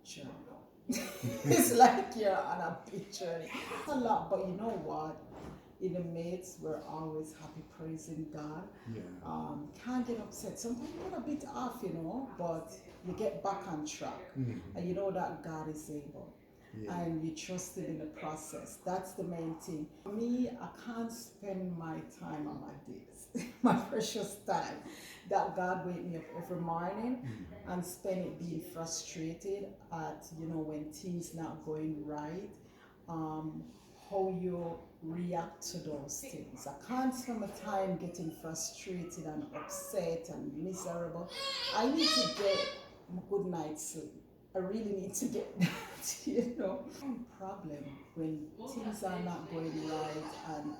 journey. It's like you're on a big journey. A lot, but you know what? In the midst, we're always happy praising God. Yeah. Can't get upset. Sometimes you get a bit off, but you get back on track. And you know that God is able. Yeah. And you trust Him in the process. That's the main thing. For me, I can't spend my time on my days, my precious time, that God wake me up every morning and spend it being frustrated at, when things not going right. How you react to those things. I can't spend my time getting frustrated and upset and miserable. I need to get a good night's sleep. I really need to get that, Problem when things are not going right and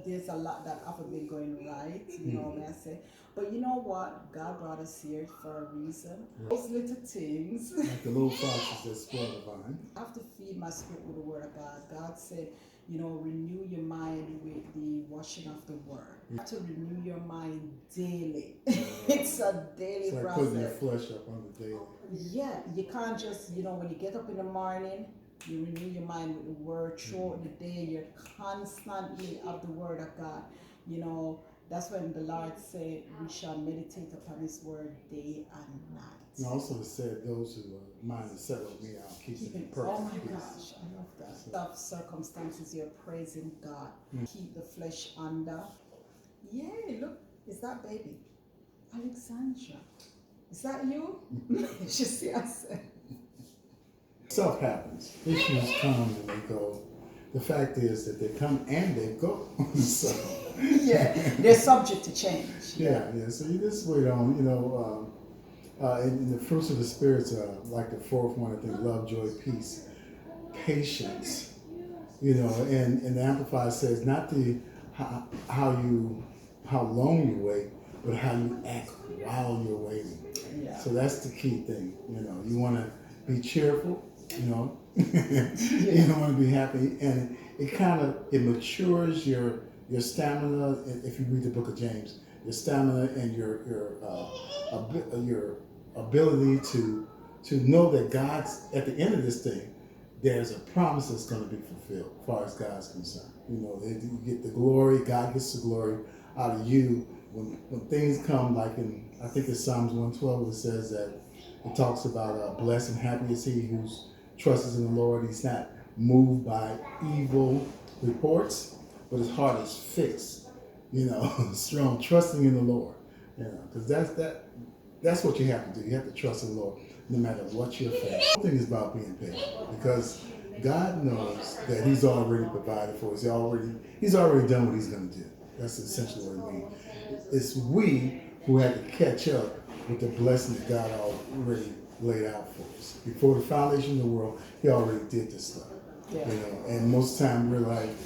there's a lot that haven't been going right, may I say. But you know what? God brought us here for a reason. Those little things. Like the little foxes that spoil the vine. I have to feed my spirit with the word of God. God said, renew your mind with the washing of the word. You have to renew your mind daily. It's a daily It's like process. putting your flesh up on the daily. Yeah, you can't just, when you get up in the morning, you renew your mind with the word. Throughout the day, you're constantly of the word of God. That's when the Lord said, we shall meditate upon His word day and night. And also it said, those who mind is set on me, I'll keep them in perfect Oh my peace. gosh, I love that. Tough circumstances, you're praising God. Keep the flesh under. Yay, look, is that baby? Alexandra. Is that you? She see us. Stuff happens. Issues come and they go. The fact is that they come and they go. So Yeah, they're subject to change. yeah. So you just wait on, and the fruits of the spirits are like the fourth one, I think, love, joy, peace, patience. And the Amplified says not the how long you wait, but how you act while you're waiting. Yeah. So that's the key thing. You want to be cheerful. You Yeah. want to be happy, and it matures your stamina. If you read the book of James, your stamina and your ability to know that God's at the end of this thing, there's a promise that's going to be fulfilled as far as God's concerned. You get the glory. God gets the glory out of you when things come, like I think it's Psalms 112, it says that it talks about blessed and happy is he who's trusts in the Lord. He's not moved by evil reports, but his heart is fixed, strong, trusting in the Lord. Because that's what you have to do. You have to trust in the Lord no matter what you're facing. The thing is about being patient, because God knows that He's already provided for us. He's already done what He's going to do. That's essentially what it means. It's we who had to catch up with the blessing that God already laid out for us. Before the foundation of the world, He already did this stuff. Yeah. And most of the time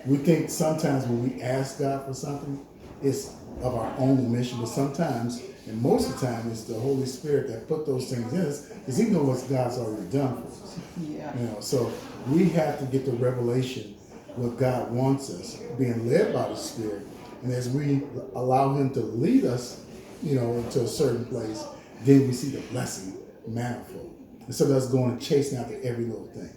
we think sometimes when we ask God for something, it's of our own mission, but sometimes, and most of the time, it's the Holy Spirit that put those things in us, because He knows what God's already done for us. Yeah. So we have to get the revelation what God wants us, being led by the Spirit, and as we allow Him to lead us, into a certain place, then we see the blessing manifold. Instead of us going and chasing after every little thing,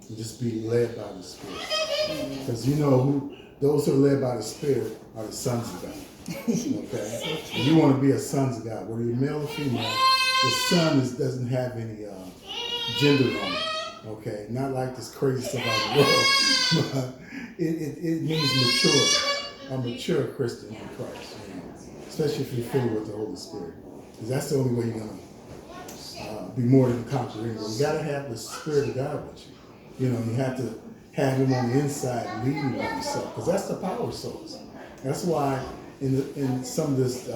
and just be led by the Spirit. Because those who are led by the Spirit are the sons of God. Okay? If you want to be a sons of God, whether you're male or female, the son doesn't have any gender on it. Okay? Not like this crazy stuff out of the world. But it means mature. A mature Christian in Christ. Especially if you're filled with the Holy Spirit. Because that's the only way you're going to be more than a conqueror. You got to have the Spirit of God with you. You have to have Him on the inside leading you yourself, because that's the power source. That's why in some of this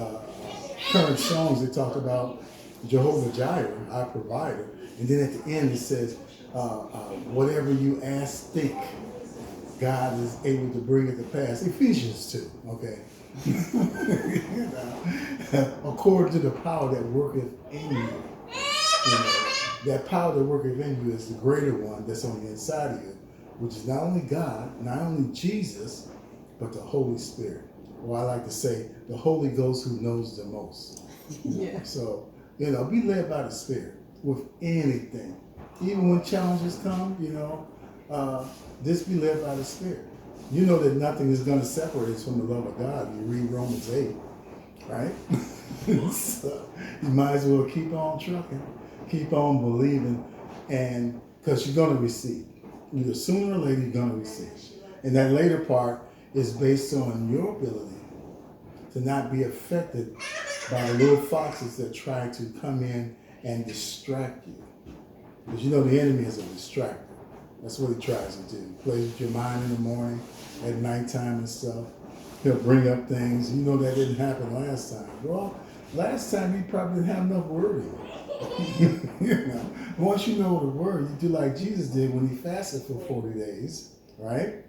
current songs they talk about Jehovah Jireh, our provider, and then at the end it says, whatever you ask, think, God is able to bring it to pass. Ephesians 2, okay? According to the power that worketh in you. That power that worketh in you is the greater one that's on the inside of you, which is not only God, not only Jesus, but the Holy Spirit. Or I like to say, the Holy Ghost who knows the most. Yeah. So, be led by the Spirit with anything. even when challenges come, just be led by the Spirit. You know that nothing is going to separate us from the love of God. You read Romans 8, right? So you might as well keep on trucking, keep on believing, and because you're going to receive. Either sooner or later, you're going to receive. And that later part is based on your ability to not be affected by the little foxes that try to come in and distract you. Because you know the enemy is a distractor. That's what he tries to do. He plays with your mind in the morning, at nighttime and stuff. He'll bring up things. You know that didn't happen last time. Well, last time you probably didn't have enough word in it. Once you know the word, you do like Jesus did when he fasted for 40 days, right?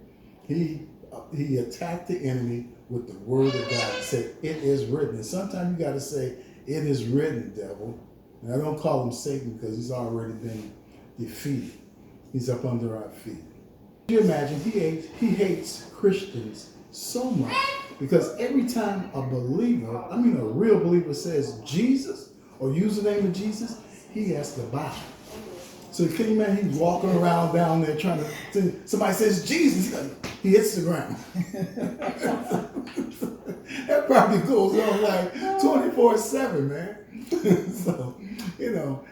He attacked the enemy with the word of God. He said, it is written. And sometimes you got to say, it is written, devil. And I don't call him Satan because he's already been defeated. He's up under our feet. Can you imagine? He hates Christians so much because every time a real believer says Jesus or use the name of Jesus, he has to bow. So can you imagine he's walking around down there trying to, somebody says Jesus, he hits the ground. That probably goes on like 24/7, man. So,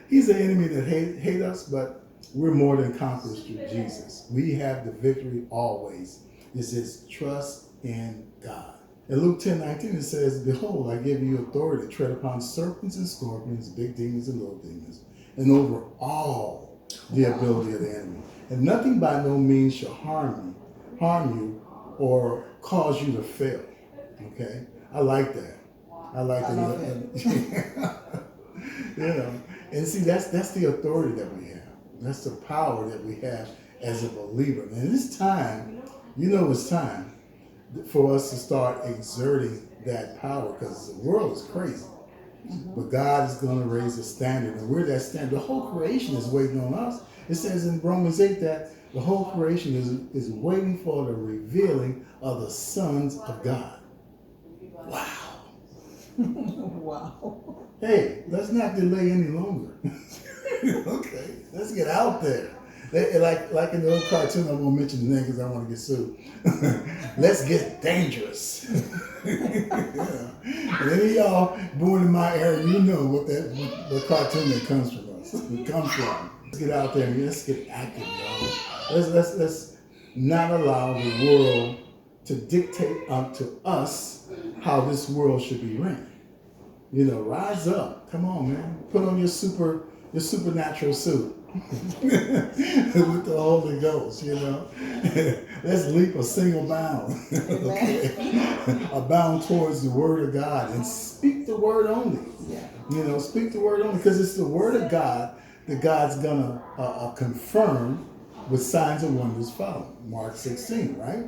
he's an enemy that hate us, but we're more than conquerors through Jesus. We have the victory always. It says, trust in God. In Luke 10:19, it says, behold, I give you authority to tread upon serpents and scorpions, big demons and little demons, and over all the ability of the enemy. And nothing by no means shall harm you, or cause you to fail. Okay? I like that. I like that. And see, that's the authority that we have. That's the power that we have as a believer. And it's time, it's time for us to start exerting that power because the world is crazy. Mm-hmm. But God is going to raise the standard, and we're that standard. The whole creation is waiting on us. It says in Romans 8 that the whole creation is waiting for the revealing of the sons of God. Wow. Wow. Hey, let's not delay any longer. Okay, let's get out there. Like in the old cartoon, I won't mention the name because I want to get sued. Let's get dangerous. And any of y'all born in my area, you know what cartoon that comes from us. It comes from. Let's get out there and let's get active, y'all. Let's not allow the world to dictate unto us how this world should be ran. Rise up. Come on, man. Put on your supernatural suit with the Holy Ghost, Let's leap a single bound. Okay? A bound towards the word of God and speak the word only. Yeah. Speak the word only because it's the word of God that God's gonna confirm with signs and wonders following. Mark 16, right?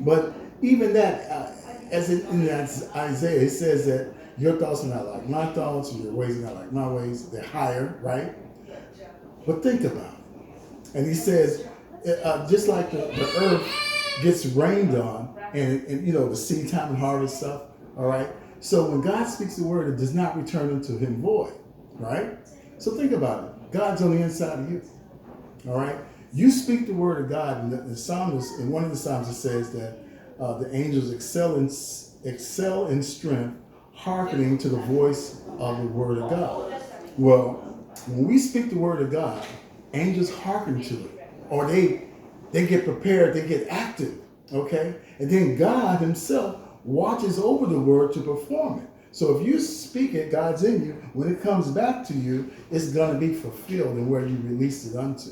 But even that, in Isaiah, it says that your thoughts are not like my thoughts, and your ways are not like my ways. They're higher, right? But think about it. And he says, just like the earth gets rained on, and the seed time and harvest stuff, all right? So when God speaks the word, it does not return unto him void, right? So think about it. God's on the inside of you, all right? You speak the word of God, and the psalmist, in one of the psalms, it says that the angels excel in strength, hearkening to the voice of the word of God. Well, when we speak the word of God, angels hearken to it, or they get prepared, they get active, okay? And then God himself watches over the word to perform it. So if you speak it, God's in you. When it comes back to you, it's going to be fulfilled in where you released it unto.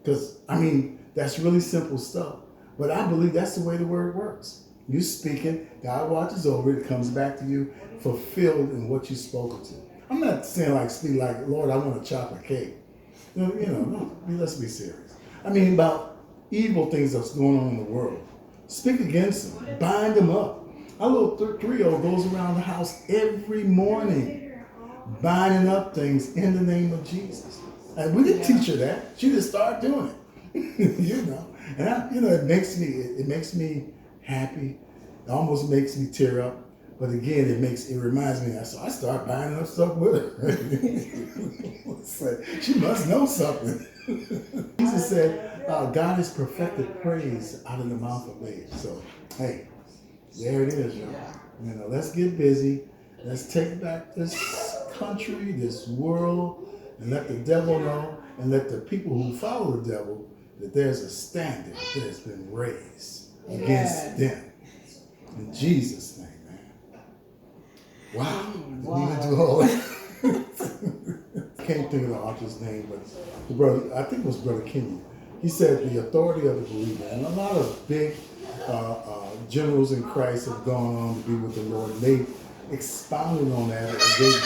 Because, that's really simple stuff. But I believe that's the way the word works. You speak it, God watches over it, it comes back to you, fulfilled in what you spoke to. I'm not saying speak like, Lord, I want to chop a cake. No, let's be serious. About evil things that's going on in the world. Speak against them. Bind them up. Our little 3-year-old goes around the house every morning, binding up things in the name of Jesus. And we didn't teach her that. She just started doing it. And it makes me happy. It almost makes me tear up. But again, it reminds me. So I start buying up stuff with her. It's like, she must know something. Jesus said, God has perfected praise out of the mouth of babes. So, hey, there it is, y'all. You know, let's get busy. Let's take back this country, this world, and let the devil know, and let the people who follow the devil, that there's a standard that has been raised against them. In Jesus' name, man. Wow. Didn't even do all that. I can't think of the author's name, but the brother, I think it was Brother Kenyon. He said the authority of the believer. And a lot of big generals in Christ have gone on to be with the Lord, and they expounded on that, or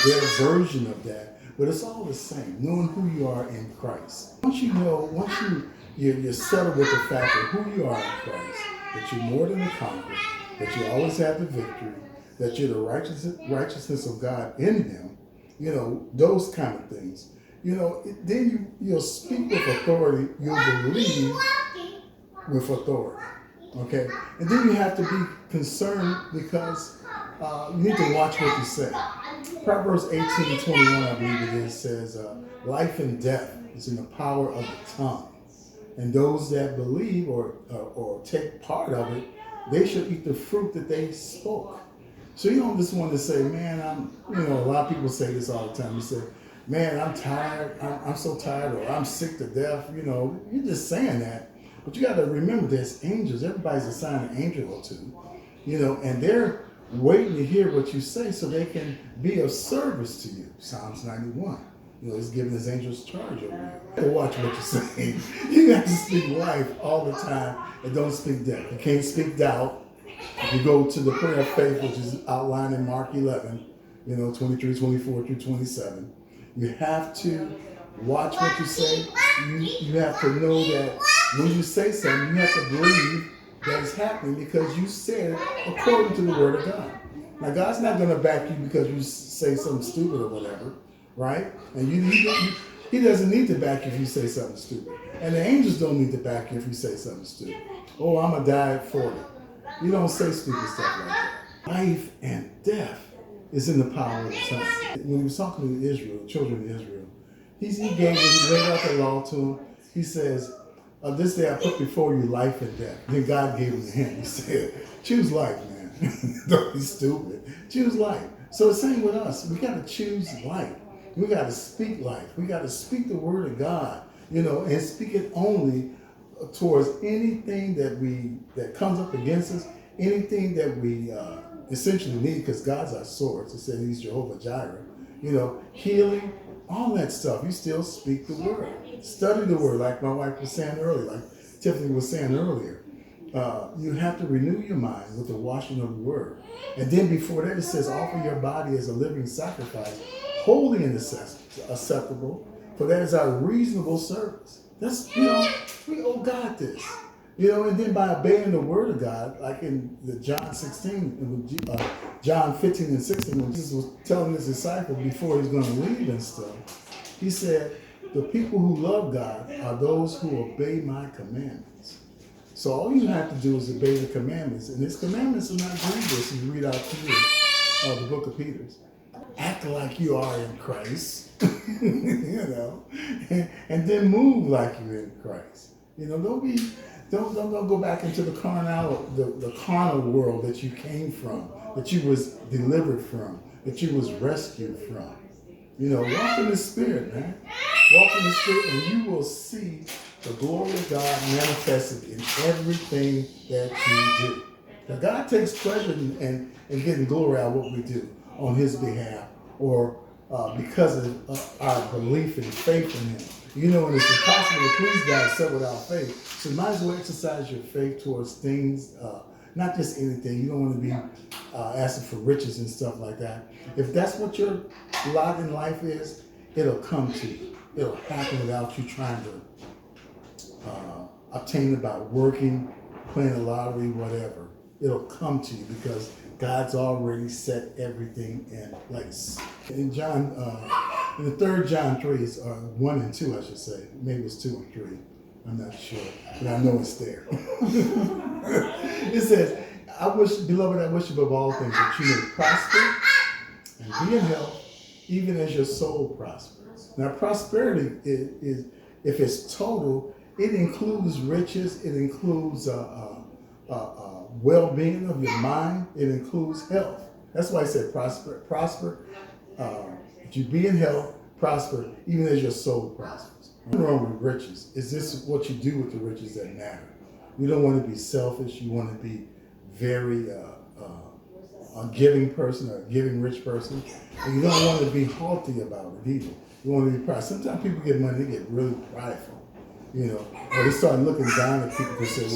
their version of that. But it's all the same, knowing who you are in Christ. Once you're settled with the fact of who you are in Christ, that you're more than a conqueror, that you always have the victory, that you're the righteousness of God in Him, you know, those kind of things. You know, then you'll speak with authority, you'll believe with authority, okay? And then you have to be concerned because you need to watch what you say. Proverbs 18:21, I believe it is, says, life and death is in the power of the tongue. And those that believe or take part of it, they should eat the fruit that they spoke. So you don't just want to say, man, a lot of people say this all the time. You say, man, I'm tired. I'm so tired, or I'm sick to death. You know, you're just saying that. But you got to remember there's angels. Everybody's assigned an angel or two, you know, and they're waiting to hear what you say so they can be of service to you. Psalms 91. You know, He's giving His angels charge over you. You got to watch what you're saying. You got to speak life all the time and don't speak death. You can't speak doubt. If you go to the prayer of faith, which is outlined in Mark 11, 23, 24 through 27, you have to watch what you say. You have to know that when you say something, you have to believe that it's happening because you said it according to the Word of God. Now, God's not going to back you because you say something stupid or whatever, right? And He doesn't need to back you if you say something stupid. And the angels don't need to back you if you say something stupid. Oh, I'm going to die at 40. You don't say stupid stuff like that. Life and death is in the power of the tongue. When He was talking to Israel, the children of Israel, He laid out the law to them. He says, this day I put before you life and death. Then God gave him the hint. He said, choose life, man. Don't be stupid. Choose life. So the same with us. We got to choose life. We got to speak life. We got to speak the word of God, and speak it only towards anything that comes up against us, anything that we essentially need, because God's our source. It said He's Jehovah Jireh. Healing, all that stuff. You still speak the word. Study the word, like my wife was saying earlier, like Tiffany was saying earlier. You have to renew your mind with the washing of the word. And then before that, it says, offer your body as a living sacrifice, holy and acceptable, for that is our reasonable service. That's, we owe God this. And then by obeying the word of God, like in the John 15 and 16, when Jesus was telling His disciples before He's going to leave and stuff, He said, the people who love God are those who obey my commandments. So all you have to do is obey the commandments. And His commandments are not grievous. You read out to you the book of Peter. Act like you are in Christ, and then move like you're in Christ. Don't go back into the carnal world that you came from, that you was delivered from, that you was rescued from. Walk in the Spirit, man. Walk in the Spirit, and you will see the glory of God manifested in everything that you do. Now, God takes pleasure in getting glory out of what we do on His behalf, or because of our belief and faith in Him. And it's impossible to please God except without faith. So you might as well exercise your faith towards things, not just anything. You don't want to be asking for riches and stuff like that. If that's what your lot in life is, it'll come to you. It'll happen without you trying to obtain it by working, playing the lottery, whatever. It'll come to you because God's already set everything in place. In the 3rd John 3, 1 and 2, I should say. Maybe it's 2 and 3. I'm not sure, but I know it's there. It says, I wish, beloved, I wish above all things that you may prosper and be in health, even as your soul prospers. Now, prosperity is if it's total, it includes riches, it includes well-being of your mind, it includes health. That's why I said prosper. If you be in health, prosper, even as your soul prospers. Nothing wrong with riches. Is this what you do with the riches that matter? You don't want to be selfish. You want to be very a giving person, a giving rich person. And you don't want to be haughty about it either. You want to be proud. Sometimes people get money, they get really prideful, or they start looking down at people because say,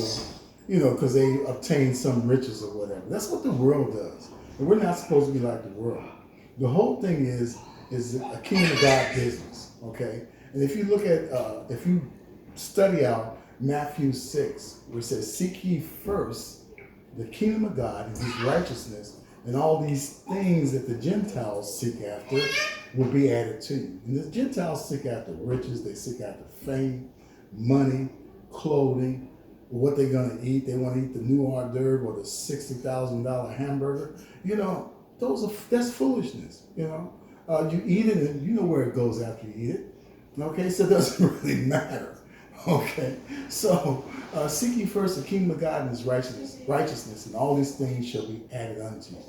well, because they obtain some riches or whatever. That's what the world does. And we're not supposed to be like the world. The whole thing is a kingdom of God business, okay? And if you look at, if you study out Matthew 6, where it says, seek ye first the kingdom of God and his righteousness, and all these things that the Gentiles seek after will be added to you. And the Gentiles seek after riches, they seek after fame, money, clothing, what they're going to eat. They want to eat the new hors d'oeuvre or the $60,000 hamburger. That's foolishness, You eat it and you know where it goes after you eat it. Okay, so it doesn't really matter. Okay, so seek ye first the kingdom of God and his righteousness, and all these things shall be added unto you.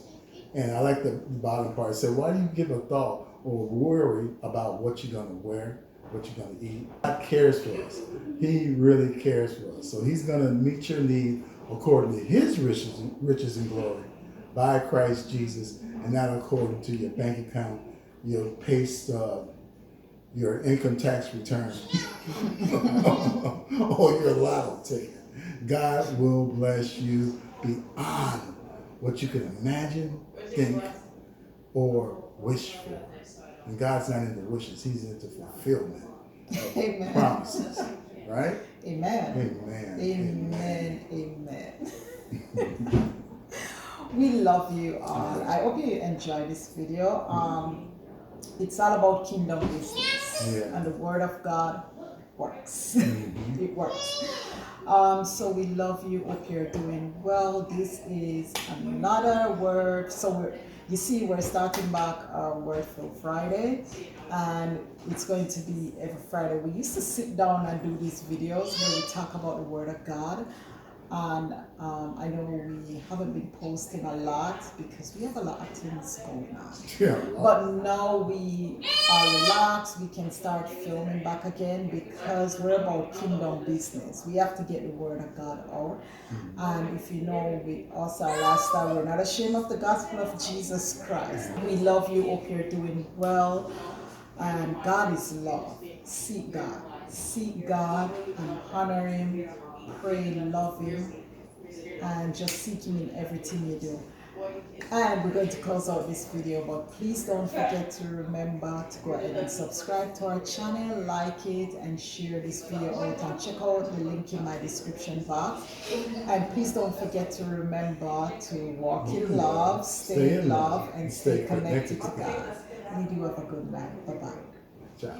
And I like the bottom part. It said, why do you give a thought or worry about what you're going to wear, what you're going to eat? God cares for us. He really cares for us. So he's going to meet your need according to his riches and glory by Christ Jesus, and not according to your bank account, your pay stub, your income tax return, or your lotto ticket. God will bless you beyond what you can imagine, think, or wish for. And God's not into wishes, he's into fulfillment of Amen. promises. Right? Amen. Amen. Amen. We love you all. I hope you enjoyed this video. It's all about kingdom business. Yeah. And the word of God works. Mm-hmm. It works. So we love you. Hope you're doing well. This is another word. So we're starting back our Wordful Friday, and it's going to be every Friday. We used to sit down and do these videos where we talk about the Word of God. And I know we haven't been posting a lot because we have a lot of things going on. Yeah. But now we are relaxed. We can start filming back again because we're about kingdom business. We have to get the word of God out. And if you know, we also our lifestyle, we're not ashamed of the gospel of Jesus Christ. We love you. Hope you're doing well. And God is love. Seek God. Seek God and honor him. Pray, love him, and just seek him in everything you do. And we're going to close out this video, but please don't forget to remember to go ahead and subscribe to our channel, like it, and share this video out, and check out the link in my description box. And please don't forget to remember to walk in love, stay in love, and stay connected to God. We do have a good night. Bye-bye. Ciao.